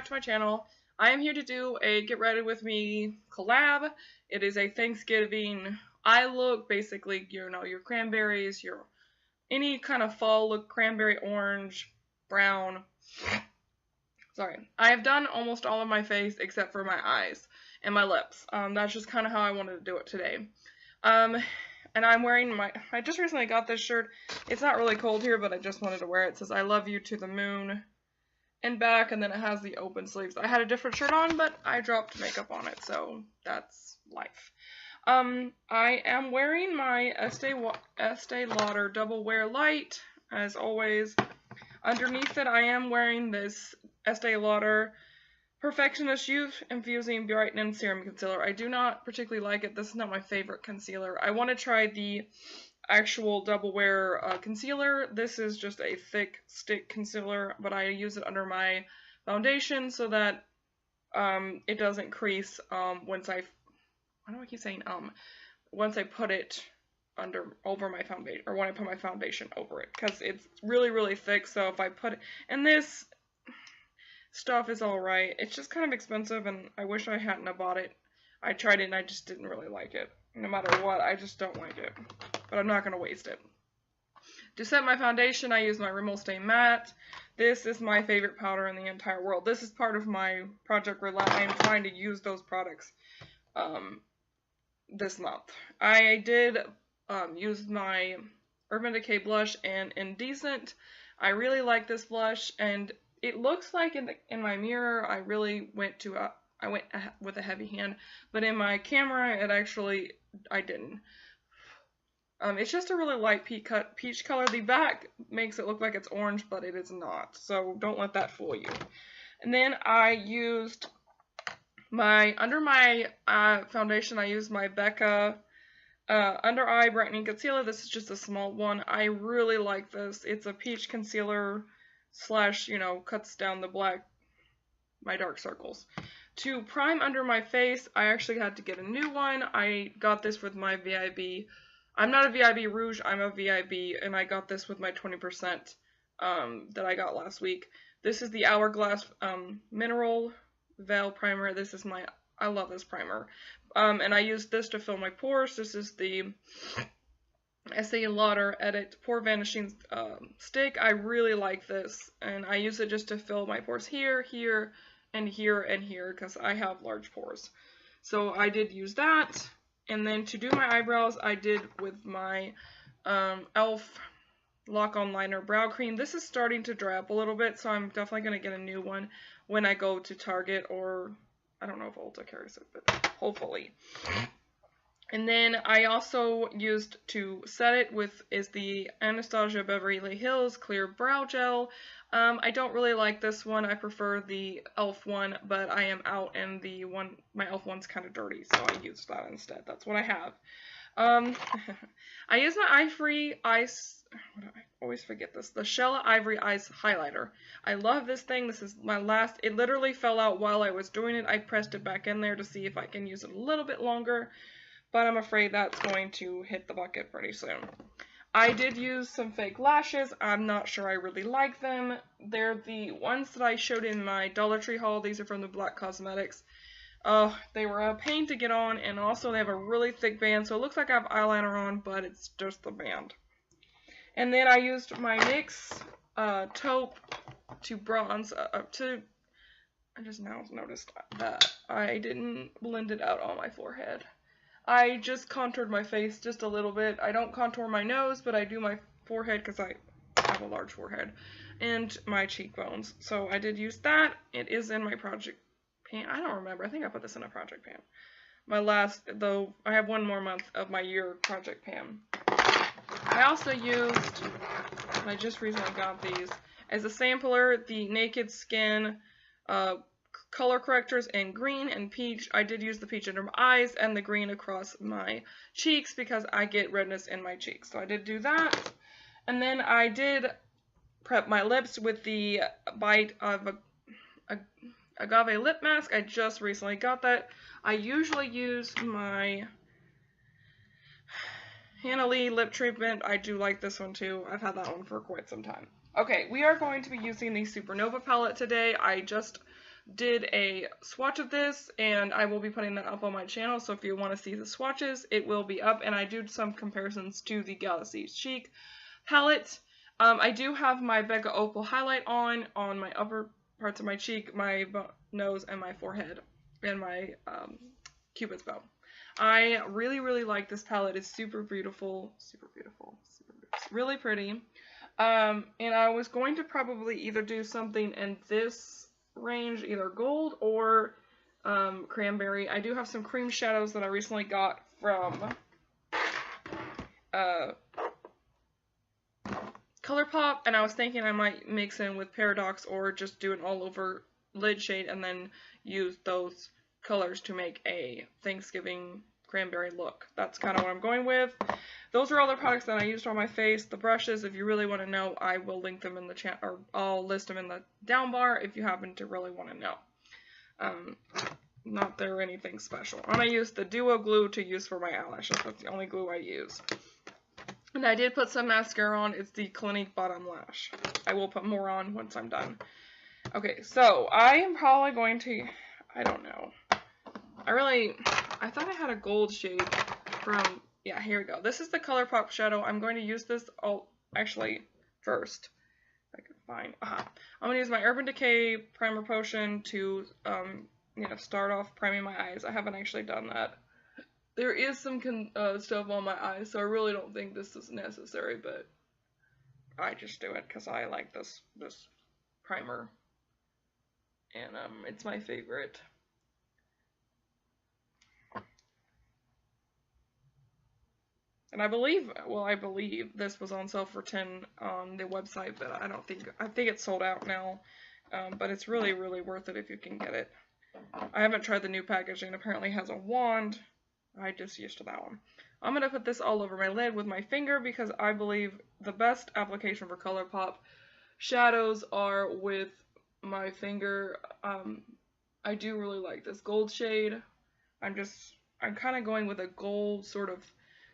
to my channel. I am here to do a Get Ready With Me collab. It is a Thanksgiving eye look, basically, you know, your cranberries, your any kind of fall look, cranberry, orange, brown. Sorry. I have done almost all of my face except for my eyes and my lips. That's just kind of how I wanted to do it today. And I'm wearing I just recently got this shirt. It's not really cold here, but I just wanted to wear it. It says, "I love you to the moon," and back, and then it has the open sleeves. I had a different shirt on, but I dropped makeup on it, so that's life. I am wearing my Estee Lauder Double Wear Light, as always. Underneath it, I am wearing this Estee Lauder Perfectionist Youth Infusing Brightening Serum Concealer. I do not particularly like it. This is not my favorite concealer. I want to try the actual Double Wear concealer. This is just a thick stick concealer, but I use it under my foundation so that it doesn't crease once I put it over my foundation, or when I put my foundation over it, because it's really thick. So if I put it, and this stuff is alright, it's just kind of expensive, and I wish I hadn't have bought it. I tried it and I just didn't really like it. No matter what, I just don't like it. But I'm not going to waste it. To set my foundation, I use my Rimmel Stay Matte. This is my favorite powder in the entire world. This is part of my Project Relent. I am trying to use those products this month. I did use my Urban Decay blush and Indecent. I really like this blush, and it looks like in my mirror I really went with a heavy hand, but in my camera I didn't. It's just a really light peach color. The back makes it look like it's orange, but it is not, so don't let that fool you. And then I used under my foundation, I used my Becca Under Eye Brightening Concealer. This is just a small one. I really like this. It's a peach concealer slash, you know, cuts down my dark circles. To prime under my face, I actually had to get a new one. I got this with my VIB. I'm not a VIB Rouge, I'm a VIB, and I got this with my 20% that I got last week. This is the Hourglass Mineral Veil Primer. I love this primer. And I used this to fill my pores. This is the Estee Lauder Edit Pore Vanishing Stick. I really like this, and I use it just to fill my pores here, here, and here, and here, because I have large pores. So I did use that. And then to do my eyebrows, I did with my e.l.f. Lock-On Liner Brow Cream. This is starting to dry up a little bit, so I'm definitely going to get a new one when I go to Target, or I don't know if Ulta carries it, but hopefully. And then I also used to set it is the Anastasia Beverly Hills Clear Brow Gel. I don't really like this one. I prefer the e.l.f. one, but I am out, and my e.l.f. one's kind of dirty, so I used that instead. That's what I have. I use my Ivory Ice, I always forget this, the Shella Ivory Ice Highlighter. I love this thing. This is my last, it literally fell out while I was doing it. I pressed it back in there to see if I can use it a little bit longer, but I'm afraid that's going to hit the bucket pretty soon. I did use some fake lashes. I'm not sure I really like them. They're the ones that I showed in my Dollar Tree haul. These are from the Black Cosmetics. They were a pain to get on, and also they have a really thick band, so it looks like I have eyeliner on, but it's just the band. And then I used my NYX taupe to bronze I just now noticed that I didn't blend it out on my forehead. I just contoured my face just a little bit. I don't contour my nose, but I do my forehead because I have a large forehead, and my cheekbones. So I did use that. It is in my project pan. I don't remember. I think I put this in a project pan. My last, though, I have one more month of my year project pan. I also used, I just recently got these, as a sampler, the Naked Skin color correctors in green and peach. I did use the peach under my eyes and the green across my cheeks because I get redness in my cheeks. So I did do that. And then I did prep my lips with the Bite of Agave Lip Mask. I just recently got that. I usually use my Hannah Lee lip treatment. I do like this one too. I've had that one for quite some time. Okay, we are going to be using the Supernova palette today. I just did a swatch of this, and I will be putting that up on my channel, so if you want to see the swatches, it will be up, and I do some comparisons to the Galaxy Chic palette. I do have my Becca Opal highlight on my upper parts of my cheek, my nose, and my forehead, and my Cupid's bow. I really, really like this palette. It's super beautiful, really pretty. And I was going to probably either do something in this range, either gold or cranberry. I do have some cream shadows that I recently got from ColourPop, and I was thinking I might mix in with Paradox or just do an all over lid shade and then use those colors to make a Thanksgiving cranberry look. That's kind of what I'm going with. Those are all the products that I used on my face. The brushes, if you really want to know, I will link them in the chat, or I'll list them in the down bar if you happen to really want to know. Not they're anything special. And I used the Duo glue to use for my eyelashes. That's the only glue I use. And I did put some mascara on. It's the Clinique Bottom Lash. I will put more on once I'm done. Okay, so I am probably going to, I don't know. I thought I had a gold shade from, yeah, here we go. This is the ColourPop shadow. I'm going to use this, actually, first, if I can find, I'm going to use my Urban Decay Primer Potion to, start off priming my eyes. I haven't actually done that. There is some stuff on my eyes, so I really don't think this is necessary, but I just do it because I like this primer, and it's my favorite. And I believe this was on sale for $10 on the website, but I think it's sold out now, but it's really, really worth it if you can get it. I haven't tried the new packaging. Apparently it has a wand. I just used to that one. I'm going to put this all over my lid with my finger because I believe the best application for ColourPop shadows are with my finger. I do really like this gold shade. I'm kind of going with a gold sort of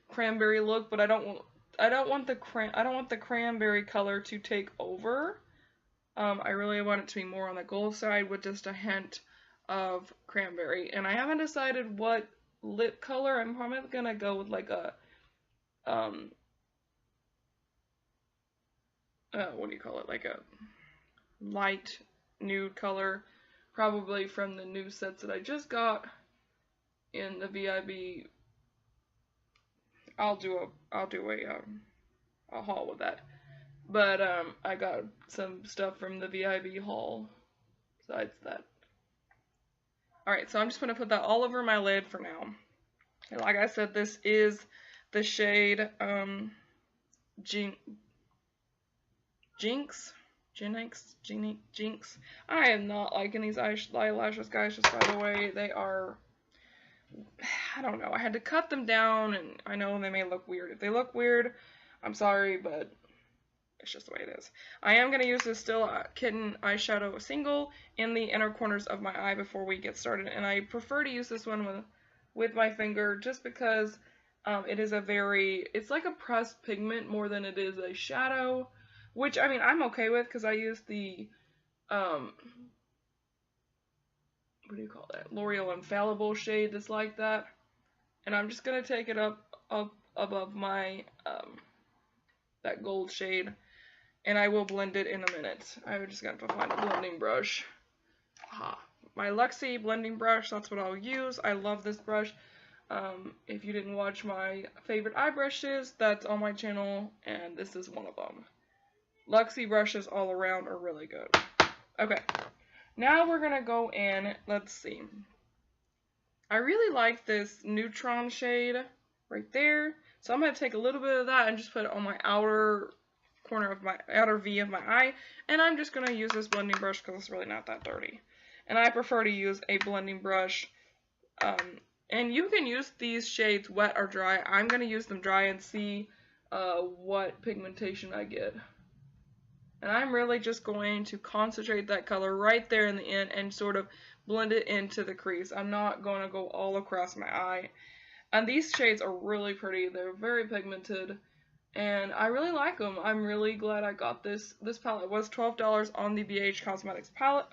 cranberry look, but I don't want the cranberry color to take over. I really want it to be more on the gold side with just a hint of cranberry. And I haven't decided what lip color. I'm probably gonna go with like a what do you call it, like a light nude color, probably from the new sets that I just got in the VIB. I'll do a haul with that, but I got some stuff from the VIB haul besides that. Alright, so I'm just going to put that all over my lid for now. And like I said, this is the shade Jinx. I am not liking these eyelashes, guys, just by the way. They are, I don't know. I had to cut them down, and I know they may look weird. If they look weird, I'm sorry, but it's just the way it is. I am going to use this Still Kitten eyeshadow single in the inner corners of my eye before we get started. And I prefer to use this one with my finger just because it is it's like a pressed pigment more than it is a shadow. Which, I mean, I'm okay with because I use the, what do you call that? L'Oreal Infallible shade that's like that. And I'm just going to take it up above my, that gold shade. And I will blend it in a minute. I'm just going to find a blending brush. My Luxie blending brush, that's what I'll use. I love this brush. If you didn't watch my favorite eye brushes, that's on my channel, and this is one of them. Luxie brushes all around are really good. Okay, now we're going to go in, let's see. I really like this Neutron shade right there. So I'm going to take a little bit of that and just put it on my outer corner of my outer V of my eye, and I'm just going to use this blending brush because it's really not that dirty. And I prefer to use a blending brush, and you can use these shades wet or dry. I'm going to use them dry and see what pigmentation I get. And I'm really just going to concentrate that color right there in the end and sort of blend it into the crease. I'm not going to go all across my eye. And these shades are really pretty. They're very pigmented. And I really like them. I'm really glad I got this. This palette was $12 on the BH Cosmetics palette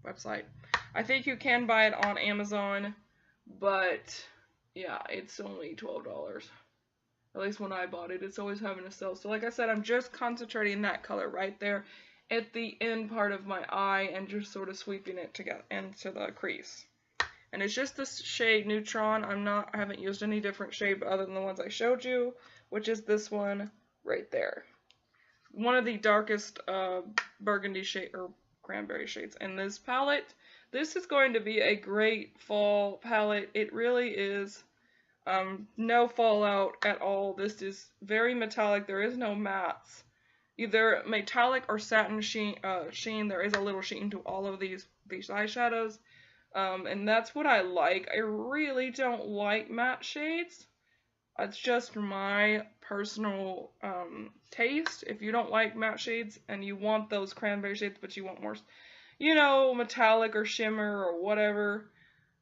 website. I think you can buy it on Amazon, but yeah, it's only $12. At least when I bought it, it's always having a sale. So like I said, I'm just concentrating that color right there at the end part of my eye and just sort of sweeping it together into the crease. And it's just this shade Neutron. I haven't used any different shade other than the ones I showed you, which is this one right there. One of the darkest burgundy shade or cranberry shades in this palette. This is going to be a great fall palette. It really is. No fallout at all. This is very metallic. There is no mattes. Either metallic or satin sheen. There is a little sheen to all of these eyeshadows. And that's what I like. I really don't like matte shades. It's just my personal taste. If you don't like matte shades and you want those cranberry shades, but you want more, you know, metallic or shimmer or whatever,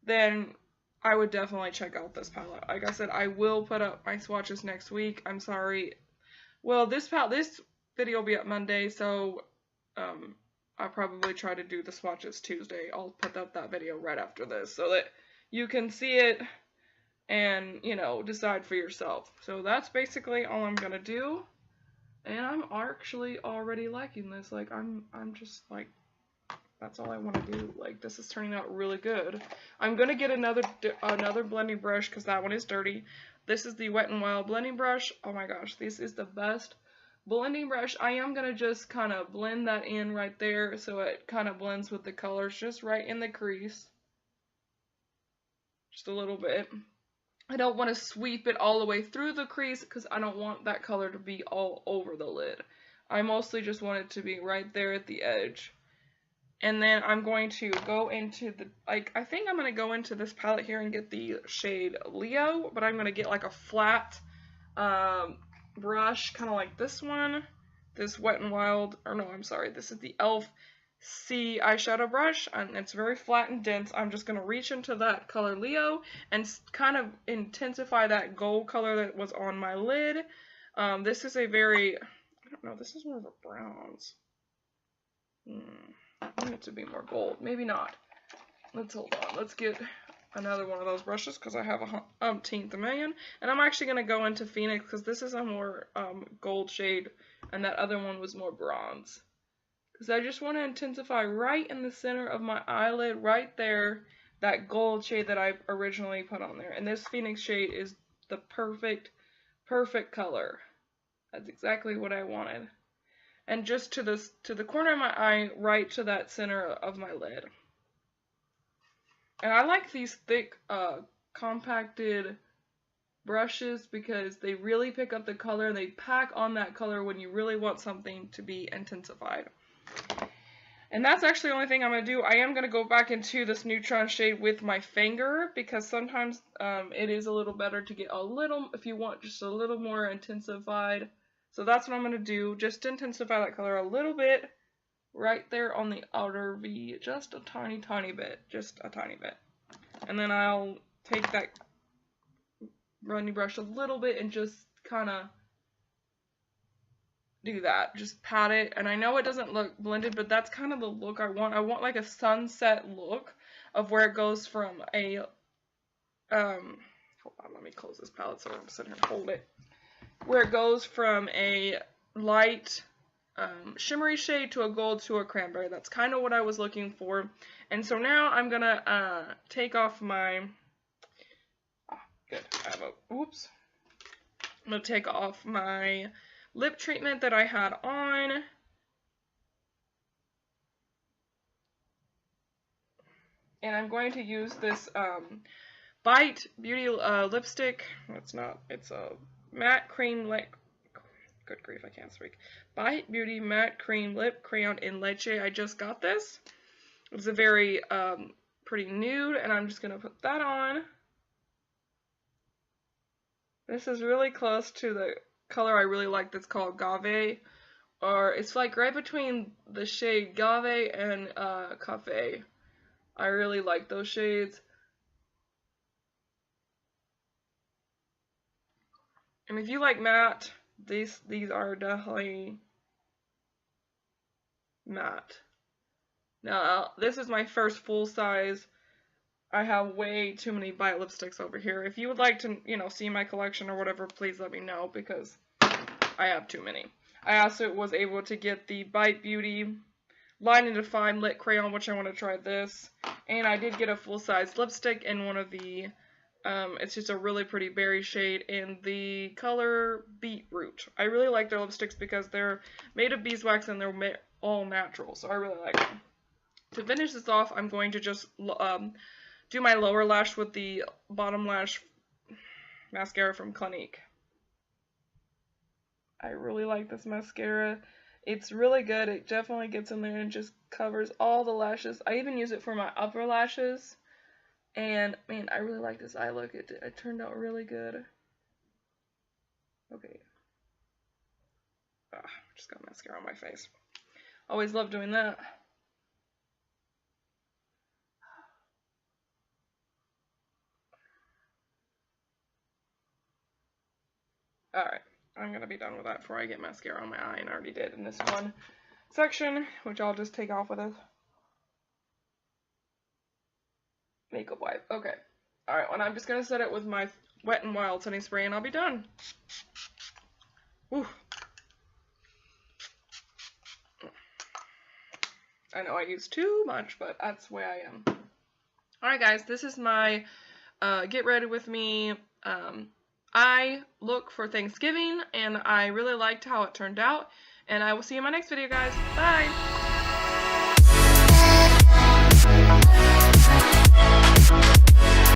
then I would definitely check out this palette. Like I said, I will put up my swatches next week. I'm sorry. Well, this video will be up Monday, so I'll probably try to do the swatches Tuesday. I'll put up that video right after this so that you can see it and, you know, decide for yourself. So that's basically all I'm gonna do. And I'm actually already liking this. Like, I'm just like, that's all I want to do. Like, this is turning out really good. I'm gonna get another blending brush because that one is dirty. This is the Wet n Wild blending brush. Oh my gosh, this is the best blending brush. I am gonna just kind of blend that in right there so it kind of blends with the colors just right in the crease. Just a little bit. I don't want to sweep it all the way through the crease because I don't want that color to be all over the lid. I mostly just want it to be right there at the edge. And then I'm going to go into the, like, I think I'm going to go into this palette here and get the shade Leo, but I'm going to get like a flat brush, kind of like this one, this Wet n Wild, or no, I'm sorry, this is the e.l.f. C eyeshadow brush, and it's very flat and dense. I'm just going to reach into that color Leo and kind of intensify that gold color that was on my lid. This is a very, I don't know, this is more of a bronze. I want it to be more gold. Maybe not. Let's hold on. Let's get another one of those brushes because I have a umpteenth million. And I'm actually going to go into Phoenix because this is a more gold shade and that other one was more bronze. Because I just want to intensify right in the center of my eyelid, right there, that gold shade that I originally put on there. And this Phoenix shade is the perfect color. That's exactly what I wanted. And just to the corner of my eye, right to that center of my lid. And I like these thick, compacted brushes because they really pick up the color and they pack on that color when you really want something to be intensified. And that's actually the only thing I'm going to do. I am going to go back into this Neutron shade with my finger because sometimes it is a little better to get a little, if you want just a little more intensified. So that's what I'm going to do, just to intensify that color a little bit, right there on the outer V, just a tiny bit, just a tiny bit. And then I'll take that blending brush a little bit and just kind of do that, just pat it. And I know it doesn't look blended, but that's kind of the look I want. I want like a sunset look of where it goes from a, hold on, let me close this palette so I'm sitting here and hold it. Where it goes from a light shimmery shade to a gold to a cranberry. That's kind of what I was looking for. And so now I'm gonna take off my, good, I have a, oops. I'm gonna take off my lip treatment that I had on. And I'm going to use this Bite Beauty lipstick. It's not, it's a matte cream, like, good grief, I can't speak. Bite Beauty Matte Cream Lip Crayon in Leche. I just got this. It's a very pretty nude, and I'm just going to put that on. This is really close to the color I really like that's called Gave. Or it's like right between the shade Gave and Cafe. I really like those shades. And if you like matte, these are definitely matte. Now, this is my first full size. I have way too many Bite lipsticks over here. If you would like to, you know, see my collection or whatever, please let me know, because I have too many. I also was able to get the Bite Beauty Line and Define Lit Crayon, which I want to try this. And I did get a full-size lipstick in one of the, it's just a really pretty berry shade in the color Beetroot. I really like their lipsticks because they're made of beeswax and they're all natural, so I really like them. To finish this off, I'm going to just do my lower lash with the bottom lash mascara from Konac. I really like this mascara. It's really good. It definitely gets in there and just covers all the lashes. I even use it for my upper lashes. And, man, I really like this eye look. It turned out really good. Okay. Just got mascara on my face. Always love doing that. Alright, I'm going to be done with that before I get mascara on my eye, and I already did in this one section, which I'll just take off with a makeup wipe. Okay. Alright, well, I'm just going to set it with my Wet n Wild setting spray, and I'll be done. Whew. I know I use too much, but that's the way I am. Alright guys, this is my get ready with me eye look for Thanksgiving, and I really liked how it turned out, and I will see you in my next video, guys. Bye!